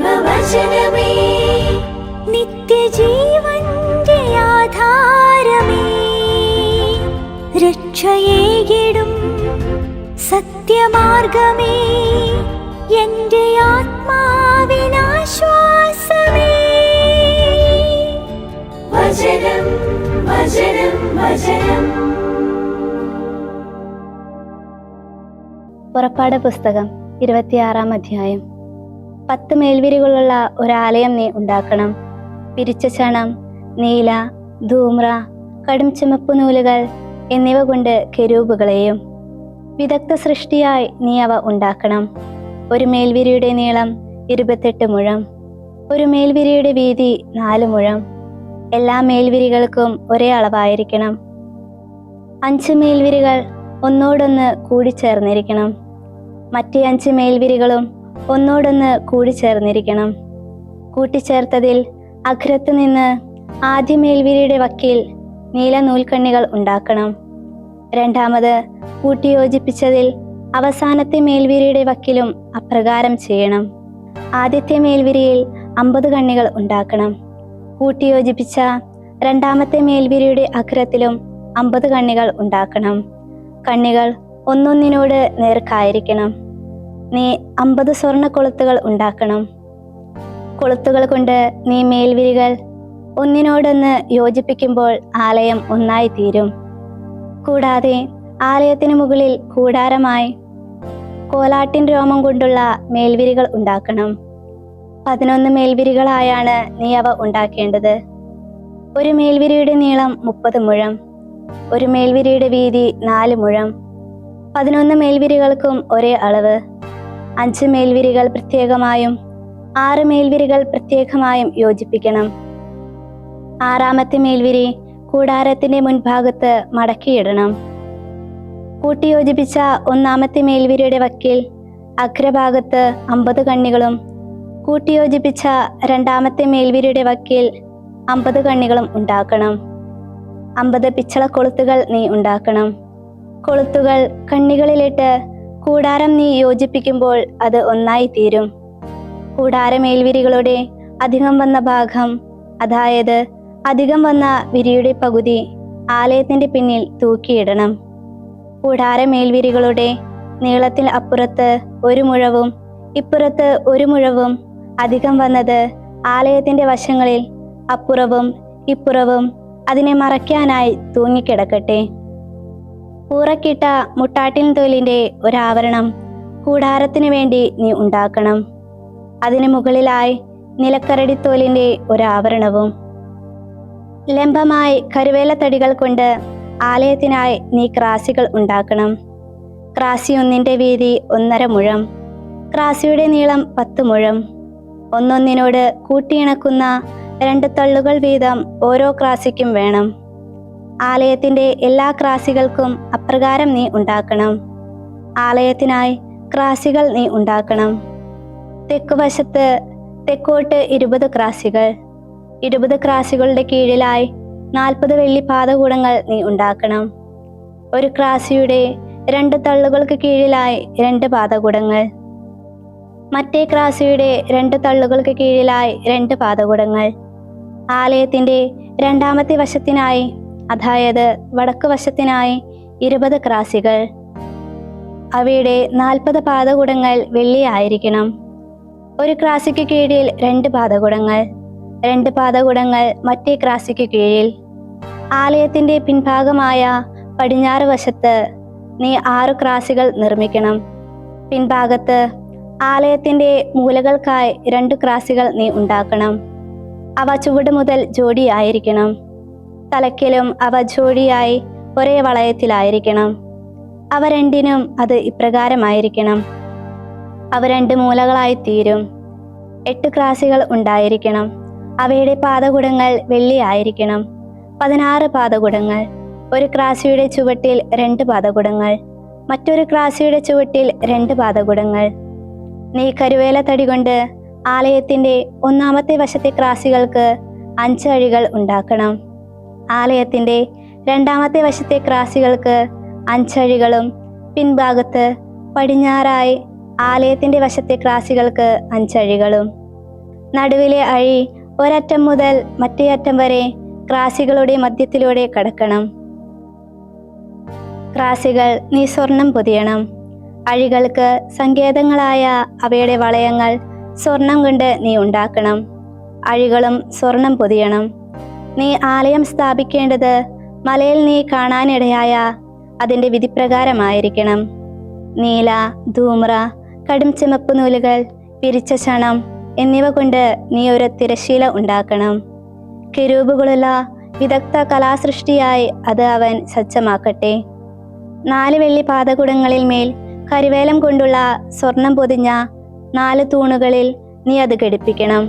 ദൈവവചനമേ, നിത്യജീവന്റെ ആധാരമേ, രക്ഷയേകിടും സത്യമാർഗമേ, എന്റെ ആത്മാവിനാശ്വാസമേ. വചനം വചനം വചനം. പുറപ്പാട് പുസ്തകം 26-ാം അധ്യായം. 10 മേൽവിരികളുള്ള ഒരാലയം നീ ഉണ്ടാക്കണം. പിരിച്ച ചണം, നീല, ധൂമ്ര, കടും ചുമപ്പ് നൂലുകൾ എന്നിവ കൊണ്ട് കെരൂബുകളെയും വിദഗ്ധ സൃഷ്ടിയായി നീ അവ ഉണ്ടാക്കണം. ഒരു മേൽവിരിയുടെ നീളം 28 മുഴം, ഒരു മേൽവിരിയുടെ വീതി 4 മുഴം. എല്ലാ മേൽവിരികൾക്കും ഒരേ അളവായിരിക്കണം. 5 മേൽവിരികൾ ഒന്നോടൊന്ന് കൂടിച്ചേർന്നിരിക്കണം. മറ്റേ 5 മേൽവിരികളും ഒന്നോടൊന്ന് കൂടിച്ചേർന്നിരിക്കണം. കൂട്ടിച്ചേർത്തതിൽ അഗ്രത്ത് നിന്ന് ആദ്യ മേൽവിരിയുടെ വക്കിൽ നീല നൂൽക്കണ്ണികൾ ഉണ്ടാക്കണം. രണ്ടാമത് കൂട്ടിയോജിപ്പിച്ചതിൽ അവസാനത്തെ മേൽവിരിയുടെ വക്കിലും അപ്രകാരം ചെയ്യണം. ആദ്യത്തെ മേൽവിരിയിൽ 50 കണ്ണികൾ ഉണ്ടാക്കണം. കൂട്ടിയോജിപ്പിച്ച രണ്ടാമത്തെ മേൽവിരിയുടെ അഗ്രത്തിലും 50 കണ്ണികൾ ഉണ്ടാക്കണം. കണ്ണികൾ ഒന്നൊന്നിനോട് നേർക്കായിരിക്കണം. നീ 50 സ്വർണ്ണ കൊളുത്തുകൾ ഉണ്ടാക്കണം. കൊളുത്തുകൾ കൊണ്ട് നീ മേൽവിരികൾ ഒന്നിനോടൊന്ന് യോജിപ്പിക്കുമ്പോൾ ആലയം ഒന്നായി തീരും. കൂടാതെ ആലയത്തിന് മുകളിൽ കൂടാരമായി കോലാട്ടിൻ രോമം കൊണ്ടുള്ള മേൽവിരികൾ ഉണ്ടാക്കണം. 11 മേൽവിരികളായാണ് നീ അവ ഉണ്ടാക്കേണ്ടത്. ഒരു മേൽവിരിയുടെ നീളം 30 മുഴം, ഒരു മേൽവിരിയുടെ വീതി 4 മുഴം. 11 മേൽവിരികൾക്കും ഒരേ അളവ്. 5 മേൽവിരികൾ പ്രത്യേകമായും 6 മേൽവിരികൾ പ്രത്യേകമായും യോജിപ്പിക്കണം. 6-ാമത്തെ മേൽവിരി കൂടാരത്തിന്റെ മുൻഭാഗത്ത് മടക്കിയിടണം. കൂട്ടിയോജിപ്പിച്ച 1-ാമത്തെ മേൽവിരിയുടെ വക്കിൽ അഗ്രഭാഗത്ത് 50 കണ്ണികളും കൂട്ടിയോജിപ്പിച്ച 2-ാമത്തെ മേൽവിരിയുടെ വക്കിൽ 50 കണ്ണികളും ഉണ്ടാക്കണം. 50 പിച്ചള കൊളുത്തുകൾ നീ ഉണ്ടാക്കണം. കൊളുത്തുകൾ കണ്ണികളിലിട്ട് കൂടാരം നീ യോജിപ്പിക്കുമ്പോൾ അത് ഒന്നായി തീരും. കൂടാര മേൽവിരികളുടെ അധികം വന്ന ഭാഗം, അതായത് അധികം വന്ന വിരിയുടെ പകുതി ആലയത്തിന്റെ പിന്നിൽ തൂക്കിയിടണം. കൂടാര മേൽവിരികളുടെ നീളത്തിൽ അപ്പുറത്ത് 1 മുഴവും ഇപ്പുറത്ത് 1 മുഴവും അധികം വന്നത് ആലയത്തിന്റെ വശങ്ങളിൽ അപ്പുറവും ഇപ്പുറവും അതിനെ മറയ്ക്കാനായി തൂങ്ങിക്കിടക്കട്ടെ. ഊറക്കിട്ട മുട്ടാട്ടിൻ തോലിന്റെ ഒരാവരണം കൂടാരത്തിനു വേണ്ടി നീ ഉണ്ടാക്കണം. അതിന് മുകളിലായി നിലക്കരടിത്തോലിന്റെ ഒരാവരണവും. ലംബമായി കരുവേല തടികൾ കൊണ്ട് ആലയത്തിനായി നീ ക്രാസികൾ ഉണ്ടാക്കണം. ക്രാസി ഒന്നിന്റെ വീതി 1.5 മുഴം, ക്രാസിയുടെ നീളം 10 മുഴം. ഒന്നൊന്നിനോട് കൂട്ടിയിണക്കുന്ന 2 തള്ളുകൾ വീതം ഓരോ ക്രാസിക്കും വേണം. ആലയത്തിന്റെ എല്ലാ ക്രാസികൾക്കും അപ്രകാരം നീ ഉണ്ടാക്കണം. ആലയത്തിനായി ക്രാസികൾ നീ ഉണ്ടാക്കണം. തെക്കുവശത്ത് തെക്കോട്ട് 20 ക്രാസികൾ. 20 ക്രാസികളുടെ കീഴിലായി 40 വെള്ളി പാദകൂടങ്ങൾ നീ ഉണ്ടാക്കണം. ഒരു ക്രാസിയുടെ 2 തള്ളുകൾക്ക് കീഴിലായി 2 പാദകൂടങ്ങൾ. മറ്റേ ക്രാസിയുടെ 2 തള്ളുകൾക്ക് കീഴിലായി 2 പാദകൂടങ്ങൾ. ആലയത്തിന്റെ 2-ാമത്തെ വശത്തിനായി, അതായത് വടക്ക് വശത്തിനായി 20 ക്രാസികൾ. അവയുടെ 40 പാദകൂടങ്ങൾ വെള്ളിയായിരിക്കണം. ഒരു ക്രാസിക്ക് കീഴിൽ 2 പാദകൂടങ്ങൾ. 2 പാദകൂടങ്ങൾ മറ്റേ ക്രാസിക്ക് കീഴിൽ. ആലയത്തിന്റെ പിൻഭാഗമായ പടിഞ്ഞാറ് വശത്ത് നീ 6 ക്രാസികൾ നിർമ്മിക്കണം. പിൻഭാഗത്ത് ആലയത്തിന്റെ മൂലകൾക്കായി 2 ക്രാസികൾ നീ ഉണ്ടാക്കണം. അവ ചുവട് മുതൽ ജോഡിയായിരിക്കണം. തലയ്ക്കലും അവ ജോഡിയായി ഒരേ വളയത്തിലായിരിക്കണം. അവ രണ്ടിനും അത് ഇപ്രകാരമായിരിക്കണം. അവ 2 മൂലകളായി തീരും. 8 ക്രാസികൾ ഉണ്ടായിരിക്കണം. അവയുടെ പാദകുടങ്ങൾ വെള്ളിയായിരിക്കണം. 16 പാദകുടങ്ങൾ. ഒരു ക്രാസിയുടെ ചുവട്ടിൽ 2 പാദകുടങ്ങൾ, മറ്റൊരു ക്രാസിയുടെ ചുവട്ടിൽ 2 പാദകുടങ്ങൾ. നീ കരുവേല തടി കൊണ്ട് ആലയത്തിന്റെ 1-ാമത്തെ വശത്തെ ക്രാസികൾക്ക് 5 അഴികൾ ഉണ്ടാക്കണം. ആലയത്തിന്റെ 2-ാമത്തെ വശത്തെ ക്രാസികൾക്ക് 5 അഴികളും പിൻഭാഗത്ത് പടിഞ്ഞാറായി ആലയത്തിന്റെ വശത്തെ ക്രാസികൾക്ക് 5 അഴികളും. നടുവിലെ അഴി ഒരറ്റം മുതൽ മറ്റേ അറ്റം വരെ ക്രാസികളുടെ മധ്യത്തിലൂടെ കടക്കണം. ക്രാസികൾ നീ സ്വർണം പൊതിയണം. അഴികൾക്ക് സങ്കേതങ്ങളായ അവയുടെ വളയങ്ങൾ സ്വർണം കൊണ്ട് നീ ഉണ്ടാക്കണം. അഴികളും സ്വർണം പൊതിയണം. നീ ആലയം സ്ഥാപിക്കേണ്ടത് മലയിൽ നീ കാണാനിടയായ അതിൻ്റെ വിധിപ്രകാരമായിരിക്കണം. നീല, ധൂമ്ര, കടും ചുമപ്പ് നൂലുകൾ, പിരിച്ച ചണം എന്നിവ കൊണ്ട് നീ ഒരു തിരശ്ശീല ഉണ്ടാക്കണം. കെരൂബുകളുള്ള വിദഗ്ധ കലാസൃഷ്ടിയായി അത് അവൻ സജ്ജമാക്കട്ടെ. 4 വെള്ളി പാദകുടങ്ങളിൽ മേൽ കരിവേലം കൊണ്ടുള്ള സ്വർണം പൊതിഞ്ഞ 4 തൂണുകളിൽ നീ അത് ഘടിപ്പിക്കണം.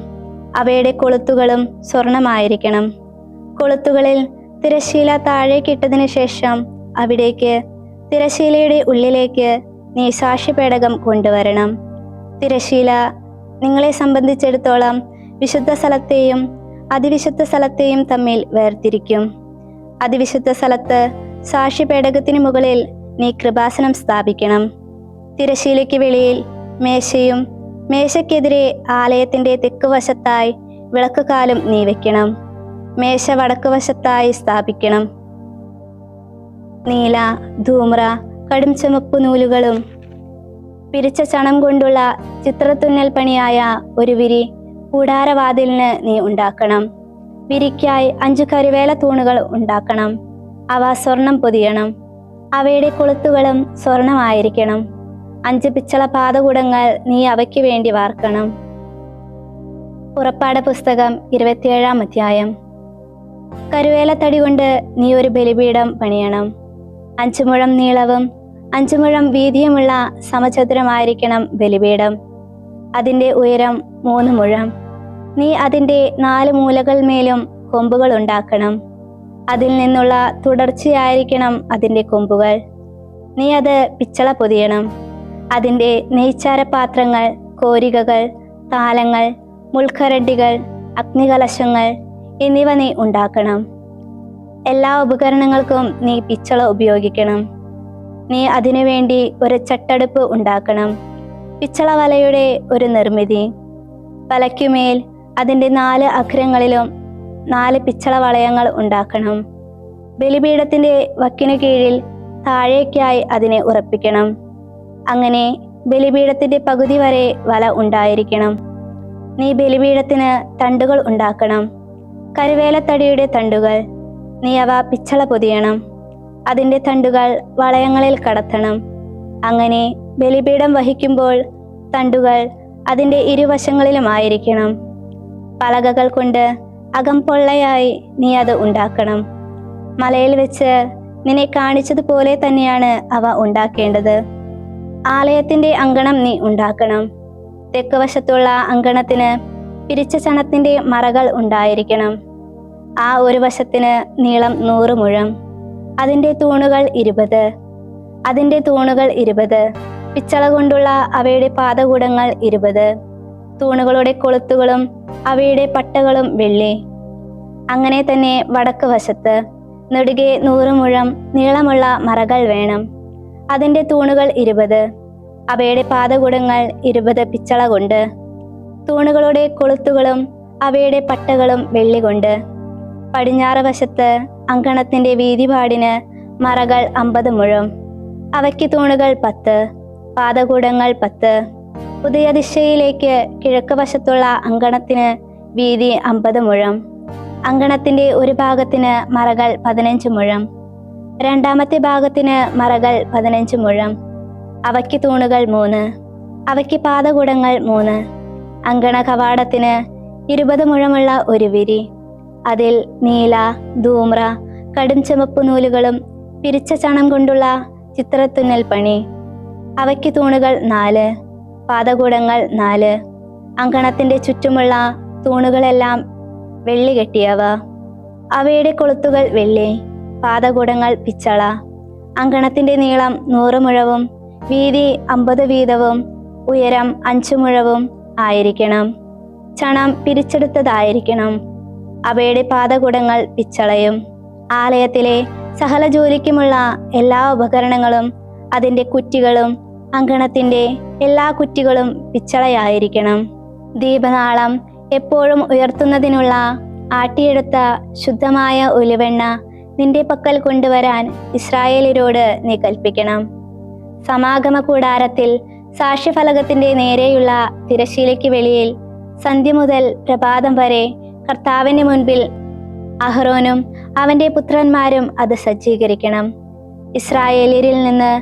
അവയുടെ കൊളുത്തുകളും സ്വർണമായിരിക്കണം. കൊളുത്തുകളിൽ തിരശ്ശീല താഴേക്കിട്ടതിനു ശേഷം അവിടേക്ക് തിരശ്ശീലയുടെ ഉള്ളിലേക്ക് നീ സാക്ഷ്യപേടകം കൊണ്ടുവരണം. തിരശ്ശീല നിങ്ങളെ സംബന്ധിച്ചിടത്തോളം വിശുദ്ധ സ്ഥലത്തെയും അതിവിശുദ്ധ സ്ഥലത്തെയും തമ്മിൽ വേർതിരിക്കും. അതിവിശുദ്ധ സ്ഥലത്ത് സാക്ഷ്യപേടകത്തിന് മുകളിൽ നീ കൃപാസനം സ്ഥാപിക്കണം. തിരശ്ശീലയ്ക്ക് വെളിയിൽ മേശയും മേശയ്ക്കെതിരെ ആലയത്തിന്റെ തെക്കുവശത്തായി വിളക്കുകാലും നീ വെക്കണം. മേശ വടക്കുവശത്തായി സ്ഥാപിക്കണം. നീല, ധൂമ്ര, കടും ചുമപ്പ് നൂലുകളും പിരിച്ച ചണം കൊണ്ടുള്ള ചിത്രത്തുന്നൽ പണിയായ ഒരു വിരി കൂടാരവാതിലിന് നീ ഉണ്ടാക്കണം. വിരിക്കായി 5 കരിവേല തൂണുകൾ ഉണ്ടാക്കണം. അവ സ്വർണം പൊതിയണം. അവയുടെ കൊളുത്തുകളും സ്വർണമായിരിക്കണം. 5 പിച്ചള പാദകുടങ്ങൾ നീ അവയ്ക്ക് വേണ്ടി വാർക്കണം. പുറപ്പാട് പുസ്തകം 27-ാം അധ്യായം. കരുവേലത്തടി കൊണ്ട് നീ ഒരു ബലിപീഠം പണിയണം. 5 മുഴം നീളവും 5 മുഴം വീതിയുമുള്ള സമചതുരമായിരിക്കണം ബലിപീഠം. അതിൻ്റെ ഉയരം 3 മുഴം. നീ അതിൻ്റെ 4 മൂലകൾ മേലും കൊമ്പുകൾ ഉണ്ടാക്കണം. അതിൽ നിന്നുള്ള തുടർച്ചയായിരിക്കണം അതിൻ്റെ കൊമ്പുകൾ. നീ അത് പിച്ചള പൊതിയണം. അതിൻ്റെ നെയ്ച്ചാര പാത്രങ്ങൾ, കോരികകൾ, താലങ്ങൾ, മുൾക്കരണ്ടികൾ, അഗ്നികലശങ്ങൾ എന്നിവ നീ ഉണ്ടാക്കണം. എല്ലാ ഉപകരണങ്ങൾക്കും നീ പിച്ചള ഉപയോഗിക്കണം. നീ അതിനുവേണ്ടി ഒരു ചട്ടടുപ്പ് ഉണ്ടാക്കണം. പിച്ചള വലയുടെ ഒരു നിർമ്മിതി. വലയ്ക്കുമേൽ അതിൻ്റെ 4 അഗ്രങ്ങളിലും 4 പിച്ചള വളയങ്ങൾ ഉണ്ടാക്കണം. ബലിപീഠത്തിൻ്റെ വക്കിനു കീഴിൽ താഴേക്കായി അതിനെ ഉറപ്പിക്കണം. അങ്ങനെ ബലിപീഠത്തിൻ്റെ പകുതി വരെ വല ഉണ്ടായിരിക്കണം. നീ ബലിപീഠത്തിന് തണ്ടുകൾ ഉണ്ടാക്കണം. കരുവേലത്തടിയുടെ തണ്ടുകൾ. നീ അവ പിച്ചള പൊതിയണം. അതിൻ്റെ തണ്ടുകൾ വളയങ്ങളിൽ കടത്തണം. അങ്ങനെ ബലിപീഠം വഹിക്കുമ്പോൾ തണ്ടുകൾ അതിൻ്റെ ഇരുവശങ്ങളിലുമായിരിക്കണം. പലകകൾ കൊണ്ട് അകംപൊള്ളയായി നീ അത് ഉണ്ടാക്കണം. മലയിൽ വെച്ച് നിന്നെ കാണിച്ചതുപോലെ തന്നെയാണ് അവ ഉണ്ടാക്കേണ്ടത്. ആലയത്തിന്റെ അങ്കണം നീ ഉണ്ടാക്കണം. തെക്ക് വശത്തുള്ള അങ്കണത്തിന് പിരിച്ച ചണത്തിന്റെ മറകൾ ഉണ്ടായിരിക്കണം. ആ ഒരു വശത്തിന് നീളം 100 മുഴം. അതിൻ്റെ തൂണുകൾ 20. അതിൻ്റെ തൂണുകൾ 20. പിച്ചള കൊണ്ടുള്ള അവയുടെ പാദകൂടങ്ങൾ 20. തൂണുകളുടെ കൊളുത്തുകളും അവയുടെ പട്ടകളും വെള്ളി. അങ്ങനെ തന്നെ വടക്ക് വശത്ത് നെടുകെ 100 മുഴം നീളമുള്ള മറകൾ വേണം. അതിൻ്റെ തൂണുകൾ 20. അവയുടെ പാദകൂടങ്ങൾ 20 പിച്ചള കൊണ്ട്. തൂണുകളുടെ കൊളുത്തുകളും അവയുടെ പട്ടകളും വെള്ളി കൊണ്ട്. പടിഞ്ഞാറ് വശത്ത് അങ്കണത്തിന്റെ വീതിപാടിന് മറകൾ 50 മുഴം. അവയ്ക്ക് തൂണുകൾ 10, പാദകൂടങ്ങൾ 10. ഉദയ ദിശയിലേക്ക് കിഴക്ക് വശത്തുള്ള അങ്കണത്തിന് വീതി 50 മുഴം. അങ്കണത്തിന്റെ ഒരു ഭാഗത്തിന് മറകൾ 15 മുഴം. രണ്ടാമത്തെ ഭാഗത്തിന് മറകൾ 15 മുഴം. അവയ്ക്ക് തൂണുകൾ 3. അവയ്ക്ക് പാദകൂടങ്ങൾ 3. അങ്കണ കവാടത്തിന് 20 മുഴമുള്ള ഒരു വിരി. അതിൽ നീല, ധൂമ്ര, കടും ചുമപ്പ് നൂലുകളും പിരിച്ച ചണം കൊണ്ടുള്ള ചിത്രത്തുന്നൽ പണി. അവയ്ക്ക് തൂണുകൾ 4, പാദകൂടങ്ങൾ 4. അങ്കണത്തിന്റെ ചുറ്റുമുള്ള തൂണുകളെല്ലാം വെള്ളി കെട്ടിയവ. അവയുടെ കൊളുത്തുകൾ വെള്ളി, പാദകൂടങ്ങൾ പിച്ചള. അങ്കണത്തിന്റെ നീളം 100 മുഴവും വീതി 50 വീതവും ഉയരം 5 മുഴവും ആയിരിക്കണം. ചണം പിരിച്ചെടുത്തതായിരിക്കണം. അവയുടെ പാദകൂടങ്ങൾ പിച്ചളയും. ആലയത്തിലെ സകല ജോലിക്കുമുള്ള എല്ലാ ഉപകരണങ്ങളും അതിൻ്റെ കുറ്റികളും അങ്കണത്തിന്റെ എല്ലാ കുറ്റികളും പിച്ചളയായിരിക്കണം. ദീപനാളം എപ്പോഴും ഉയർത്തുന്നതിനുള്ള ആട്ടിയെടുത്ത ശുദ്ധമായ ഒലിവെണ്ണ നിന്റെ പക്കൽ കൊണ്ടുവരാൻ ഇസ്രായേലിനോട് നീ കൽപ്പിക്കണം. സമാഗമ കൂടാരത്തിൽ സാക്ഷ്യഫലകത്തിന്റെ നേരെയുള്ള തിരശ്ശീലയ്ക്ക് വെളിയിൽ സന്ധ്യ മുതൽ പ്രഭാതം വരെ കർത്താവിന്റെ മുൻപിൽ അഹ്റോനും അവന്റെ പുത്രന്മാരും അത് സജ്ജീകരിക്കണം. ഇസ്രായേലിൽ നിന്ന്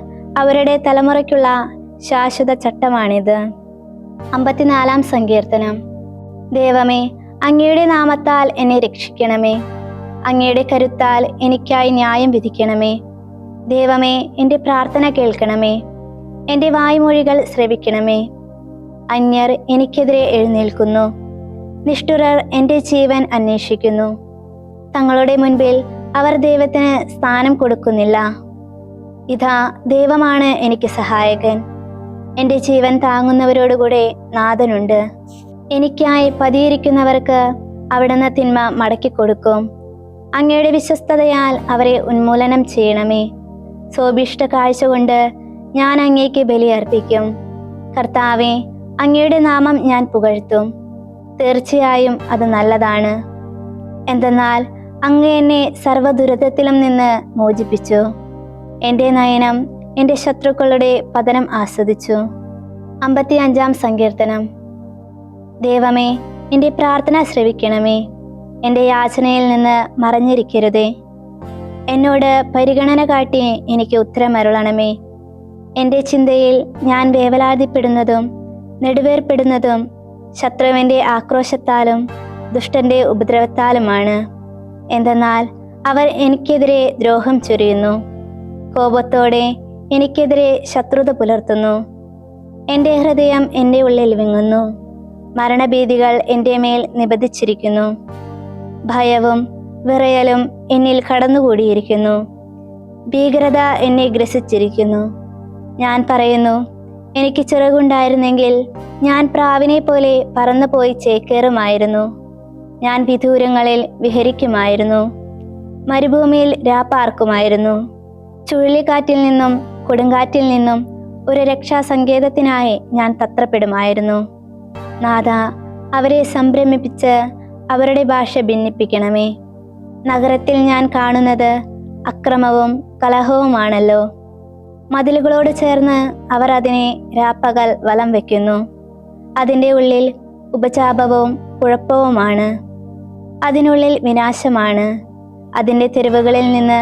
അവരുടെ തലമുറയ്ക്കുള്ള ശാശ്വത ചട്ടമാണിത്. 54-ാം സങ്കീർത്തനം. ദൈവമേ, അങ്ങയുടെ നാമത്താൽ എന്നെ രക്ഷിക്കണമേ. അങ്ങയുടെ കരുത്താൽ എനിക്കായി ന്യായം വിധിക്കണമേ. ദൈവമേ, എൻ്റെ പ്രാർത്ഥന കേൾക്കണമേ. എൻ്റെ വായ്മൊഴികൾ ശ്രവിക്കണമേ. അന്യർ എനിക്കെതിരെ എഴുന്നേൽക്കുന്നു. നിഷ്ഠുരർ എൻ്റെ ജീവൻ അന്വേഷിക്കുന്നു. തങ്ങളുടെ മുൻപിൽ അവർ ദൈവത്തിന് സ്ഥാനം കൊടുക്കുന്നില്ല. ഇതാ, ദൈവമാണ് എനിക്ക് സഹായകൻ. എൻ്റെ ജീവൻ താങ്ങുന്നവരോടുകൂടെ നാഥനുണ്ട്. എനിക്കായി പതിയിരിക്കുന്നവർക്ക് അവിടുന്ന് തിന്മ മടക്കിക്കൊടുക്കും. അങ്ങയുടെ വിശ്വസ്തതയാൽ അവരെ ഉന്മൂലനം ചെയ്യണമേ. സോഭിഷ്ട കാഴ്ച കൊണ്ട് ഞാൻ അങ്ങേക്ക് ബലിയർപ്പിക്കും. കർത്താവെ, അങ്ങയുടെ നാമം ഞാൻ പുകഴ്ത്തും. തീർച്ചയായും അത് നല്ലതാണ്. എന്തെന്നാൽ അങ്ങ് എന്നെ സർവ്വദുരിതത്തിലും നിന്ന് മോചിപ്പിച്ചു. എൻ്റെ നയനം എൻ്റെ ശത്രുക്കളുടെ പതനം ആസ്വദിച്ചു. 55-ാം സങ്കീർത്തനം. ദൈവമേ, എൻ്റെ പ്രാർത്ഥന ശ്രവിക്കണമേ. എൻ്റെ യാചനയിൽ നിന്ന് മറഞ്ഞിരിക്കരുതേ. എന്നോട് പരിഗണന കാട്ടി എനിക്ക് ഉത്തരമരുളണമേ. എൻ്റെ ചിന്തയിൽ ഞാൻ വേവലാതിപ്പെടുന്നതും നെടുവേർപ്പെടുന്നതും ശത്രുവിൻ്റെ ആക്രോശത്താലും ദുഷ്ടന്റെ ഉപദ്രവത്താലുമാണ്. എന്തെന്നാൽ അവർ എനിക്കെതിരെ ദ്രോഹം ചൊരിയുന്നു. കോപത്തോടെ എനിക്കെതിരെ ശത്രുത പുലർത്തുന്നു. എൻ്റെ ഹൃദയം എൻ്റെ ഉള്ളിൽ വിങ്ങുന്നു. മരണഭീതികൾ എൻ്റെ മേൽ നിബന്ധിച്ചിരിക്കുന്നു. ഭയവും വിറയലും എന്നിൽ കടന്നുകൂടിയിരിക്കുന്നു. ഭീകരത എന്നെ ഗ്രസിച്ചിരിക്കുന്നു. ഞാൻ പറയുന്നു, എനിക്ക് ചിറകുണ്ടായിരുന്നെങ്കിൽ ഞാൻ പ്രാവിനെ പോലെ പറന്നുപോയി ചേക്കേറുമായിരുന്നു. ഞാൻ വിദൂരങ്ങളിൽ വിഹരിക്കുമായിരുന്നു. മരുഭൂമിയിൽ രാപ്പാർക്കുമായിരുന്നു. ചുഴലിക്കാറ്റിൽ നിന്നും കൊടുങ്കാറ്റിൽ നിന്നും ഒരു രക്ഷാസങ്കേതത്തിനായി ഞാൻ തത്രപ്പെടുമായിരുന്നു. നാഥ, അവരെ സംഭ്രമിപ്പിച്ച് അവരുടെ ഭാഷ ഭിന്നിപ്പിക്കണമേ. നഗരത്തിൽ ഞാൻ കാണുന്നത് അക്രമവും കലഹവുമാണല്ലോ. മതിലുകളോട് ചേർന്ന് അവർ അതിനെ രാപ്പകൽ വലം വയ്ക്കുന്നു. അതിൻ്റെ ഉള്ളിൽ ഉപചാപവും കുഴപ്പവുമാണ്. അതിനുള്ളിൽ വിനാശമാണ്. അതിൻ്റെ തെരുവുകളിൽ നിന്ന്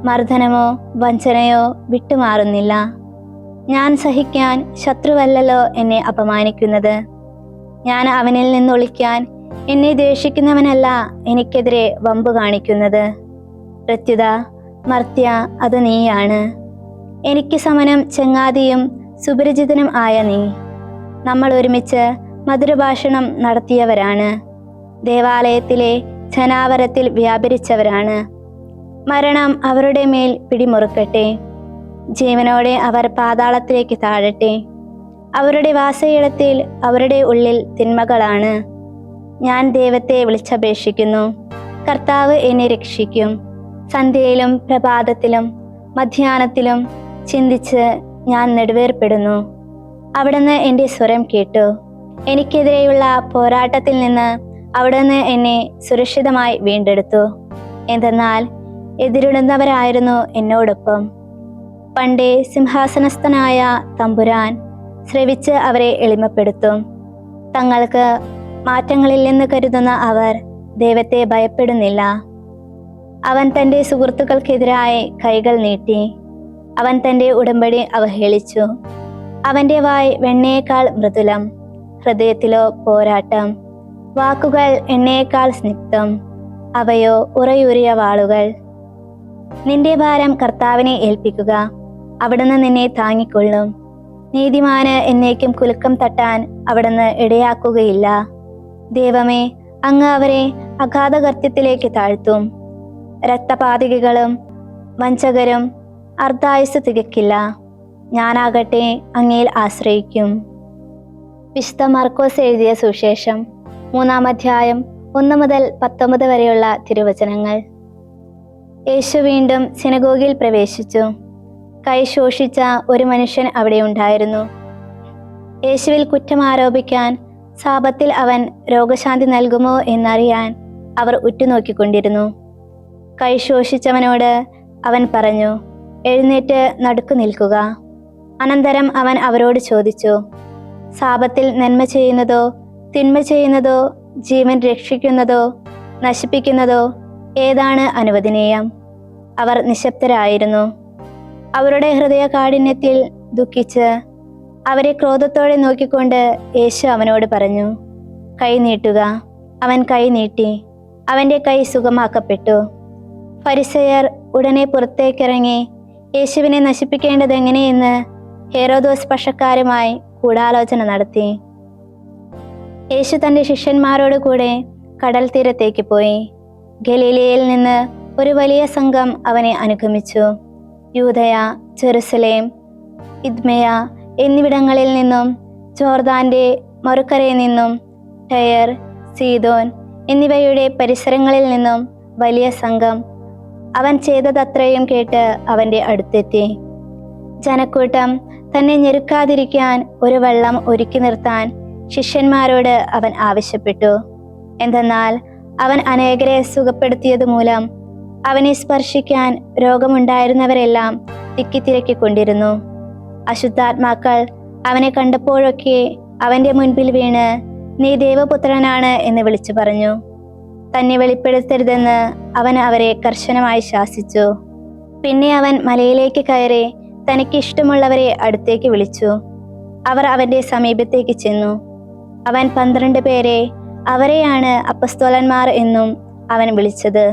മർദ്ദനമോ വഞ്ചനയോ വിട്ടുമാറുന്നില്ല. ഞാൻ സഹിക്കാൻ ശത്രുവല്ലല്ലോ എന്നെ അപമാനിക്കുന്നത്. ഞാൻ അവനിൽ നിന്നൊളിക്കാൻ എന്നെ ദ്വേഷിക്കുന്നവനല്ല എനിക്കെതിരെ വമ്പു കാണിക്കുന്നത്. പ്രത്യുത മർത്യ, അത് നീയാണ്. എനിക്ക് സമനം ചങ്ങാതിയും സുപരിചിതനും ആയ നീ. നമ്മൾ ഒരുമിച്ച് മധുരഭാഷണം നടത്തിയവരാണ്. ദേവാലയത്തിലെ ധനാവരത്തിൽ വ്യാപരിച്ചവരാണ്. മരണം അവരുടെ മേൽ പിടിമുറുക്കട്ടെ. ജീവനോടെ അവർ പാതാളത്തിലേക്ക് താഴട്ടെ. അവരുടെ വാസയിടത്തിൽ അവരുടെ ഉള്ളിൽ തിന്മകളാണ്. ഞാൻ ദൈവത്തെ വിളിച്ചപേക്ഷിക്കുന്നു. കർത്താവ് എന്നെ രക്ഷിക്കും. സന്ധ്യയിലും പ്രഭാതത്തിലും മധ്യാഹ്നത്തിലും ചിന്തിച്ച് ഞാൻ നെടുവേർപ്പെടുന്നു. അവിടുന്ന് എൻ്റെ സ്വരം കേട്ടു. എനിക്കെതിരെയുള്ള പോരാട്ടത്തിൽ നിന്ന് അവിടുന്ന് എന്നെ സുരക്ഷിതമായി വീണ്ടെടുത്തു. എന്തെന്നാൽ എതിരിടുന്നവരായിരുന്നു എന്നോടൊപ്പം. പണ്ടേ സിംഹാസനസ്ഥനായ തമ്പുരാൻ ശ്രവിച്ച് അവരെ എളിമപ്പെടുത്തും. തങ്ങൾക്ക് മാറ്റങ്ങളില്ലെന്ന് കരുതുന്ന അവർ ദൈവത്തെ ഭയപ്പെടുന്നില്ല. അവൻ തൻ്റെ സുഹൃത്തുക്കൾക്കെതിരായി കൈകൾ നീട്ടി. അവൻ തൻ്റെ ഉടമ്പടി അവഹേളിച്ചു. അവൻ്റെ വായ് വെണ്ണയേക്കാൾ മൃദുലം, ഹൃദയത്തിലോ പോരാട്ടം. വാക്കുകൾ എണ്ണയേക്കാൾ സ്നിഗ്ധം, അവയോ ഉറയൂറിയ വാളുകൾ. നിന്റെ ഭാരം കർത്താവിനെ ഏൽപ്പിക്കുക, അവിടുന്ന് നിന്നെ താങ്ങിക്കൊള്ളും. നീതിമാന് എന്നേക്കും കുലുക്കം തട്ടാൻ അവിടുന്ന് ഇടയാക്കുകയില്ല. ദൈവമേ, അങ്ങ് അവരെ അഗാധകർത്യത്തിലേക്ക് താഴ്ത്തും. രക്തപാതകികളും വഞ്ചകരും അർദ്ധായുസ് തികക്കില്ല. ഞാനാകട്ടെ അങ്ങയിൽ ആശ്രയിക്കും. വിശുദ്ധ മർക്കോസ് എഴുതിയ സുവിശേഷം 3-ാം അധ്യായം 1 മുതൽ 19 വരെയുള്ള തിരുവചനങ്ങൾ. യേശു വീണ്ടും സിനഗോഗിൽ പ്രവേശിച്ചു. കൈ ശോഷിച്ച ഒരു മനുഷ്യൻ അവിടെ ഉണ്ടായിരുന്നു. യേശുവിൽ കുറ്റം ആരോപിക്കാൻ സാപത്തിൽ അവൻ രോഗശാന്തി നൽകുമോ എന്നറിയാൻ അവർ ഉറ്റുനോക്കിക്കൊണ്ടിരുന്നു. കൈ ശോഷിച്ചവനോട് അവൻ പറഞ്ഞു, എഴുന്നേറ്റ് നടുക്കു നിൽക്കുക. അനന്തരം അവൻ അവരോട് ചോദിച്ചു, സാപത്തിൽ നന്മ ചെയ്യുന്നതോ തിന്മ ചെയ്യുന്നതോ ജീവൻ രക്ഷിക്കുന്നതോ നശിപ്പിക്കുന്നതോ ഏതാണ് അനുവദനീയം? അവർ നിശബ്ദരായിരുന്നു. അവരുടെ ഹൃദയ കാഠിന്യത്തിൽ ദുഃഖിച്ച് അവരെ ക്രോധത്തോടെ നോക്കിക്കൊണ്ട് യേശു അവനോട് പറഞ്ഞു, കൈ നീട്ടുക. അവൻ കൈ നീട്ടി. അവൻ്റെ കൈ സുഖമാക്കപ്പെട്ടു. ഫരിസയർ ഉടനെ പുറത്തേക്കിറങ്ങി യേശുവിനെ നശിപ്പിക്കേണ്ടതെങ്ങനെയെന്ന് ഹെരോദോസ് പക്ഷക്കാരുമായി ഗൂഢാലോചന നടത്തി. യേശു തൻ്റെ ശിഷ്യന്മാരോട് കൂടെ കടൽ തീരത്തേക്ക് പോയി. ഗലീലയിൽ നിന്ന് ഒരു വലിയ സംഘം അവനെ അനുഗമിച്ചു. യൂദയ, ജെറുസലേം, ഇദ്മയ എന്നിവിടങ്ങളിൽ നിന്നും, ജോർദാന്റെ മറുകരയിൽ നിന്നും, ടയർ, സീദോൻ എന്നിവയുടെ പരിസരങ്ങളിൽ നിന്നും വലിയ സംഘം അവൻ ചെയ്തതത്രയും കേട്ട് അവൻ്റെ അടുത്തെത്തി. ജനക്കൂട്ടം തന്നെ ഞെരുക്കാതിരിക്കാൻ ഒരു വെള്ളം ഒരുക്കി നിർത്താൻ ശിഷ്യന്മാരോട് അവൻ ആവശ്യപ്പെട്ടു. എന്തെന്നാൽ അവൻ അനേകരെ സുഖപ്പെടുത്തിയത് മൂലം അവനെ സ്പർശിക്കാൻ രോഗമുണ്ടായിരുന്നവരെല്ലാം തിക്കിത്തിരക്കിക്കൊണ്ടിരുന്നു. അശുദ്ധാത്മാക്കൾ അവനെ കണ്ടപ്പോഴൊക്കെ അവൻ്റെ മുൻപിൽ വീണ്, നീ ദൈവപുത്രനാണ് എന്ന് വിളിച്ചു പറഞ്ഞു. തന്നെ വെളിപ്പെടുത്തരുതെന്ന് അവൻ അവരെ കർശനമായി ശാസിച്ചു. പിന്നെ അവൻ മലയിലേക്ക് കയറി തനിക്ക് ഇഷ്ടമുള്ളവരെ അടുത്തേക്ക് വിളിച്ചു. അവർ അവൻ്റെ സമീപത്തേക്ക് ചെന്നു. അവൻ 12 പേരെ, അവരെയാണ് അപ്പസ്തോലന്മാർ എന്നും അവൻ വിളിച്ചത്.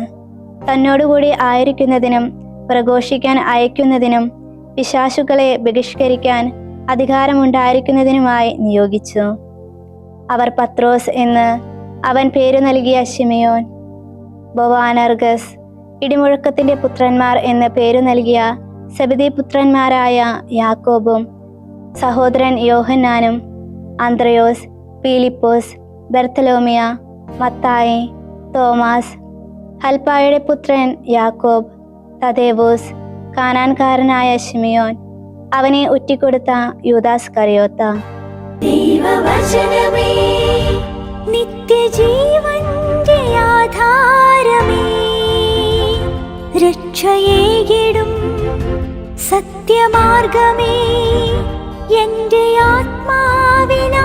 തന്നോടുകൂടി ആയിരിക്കുന്നതിനും പ്രഘോഷിക്കാൻ അയക്കുന്നതിനും പിശാചുക്കളെ ബഹിഷ്കരിക്കാൻ അധികാരമുണ്ടായിരിക്കുന്നതിനുമായി നിയോഗിച്ചു. അവർ പത്രോസ് എന്ന് അവൻ പേരു നൽകിയ ശിമയോൻ, ബൊവാനർഗസ്, ഇടിമുഴക്കത്തിന്റെ പുത്രന്മാർ എന്ന് പേരു നൽകിയ സെബദി പുത്രന്മാരായ യാക്കോബും സഹോദരൻ യോഹന്നാനും, അന്ത്രയോസ്, പീലിപ്പോസ്, ബർത്തലോമിയ, മത്തായി, തോമാസ്, ഹൽപ്പായുടെ പുത്രൻ യാക്കോബ്, തദേവൂസ്, കാനാൻകാരനായ ശിമയോൻ, അവനെ ഒറ്റിക്കൊടുത്ത യൂദാസ് കറിയോത്ത. ദൈവവചനമേ, നിത്യജീവന്റെ ആധാരമേ, രക്ഷയേകിടും സത്യമാർഗമേ, എന്റെ ആത്മാവിനാശ്വാസം.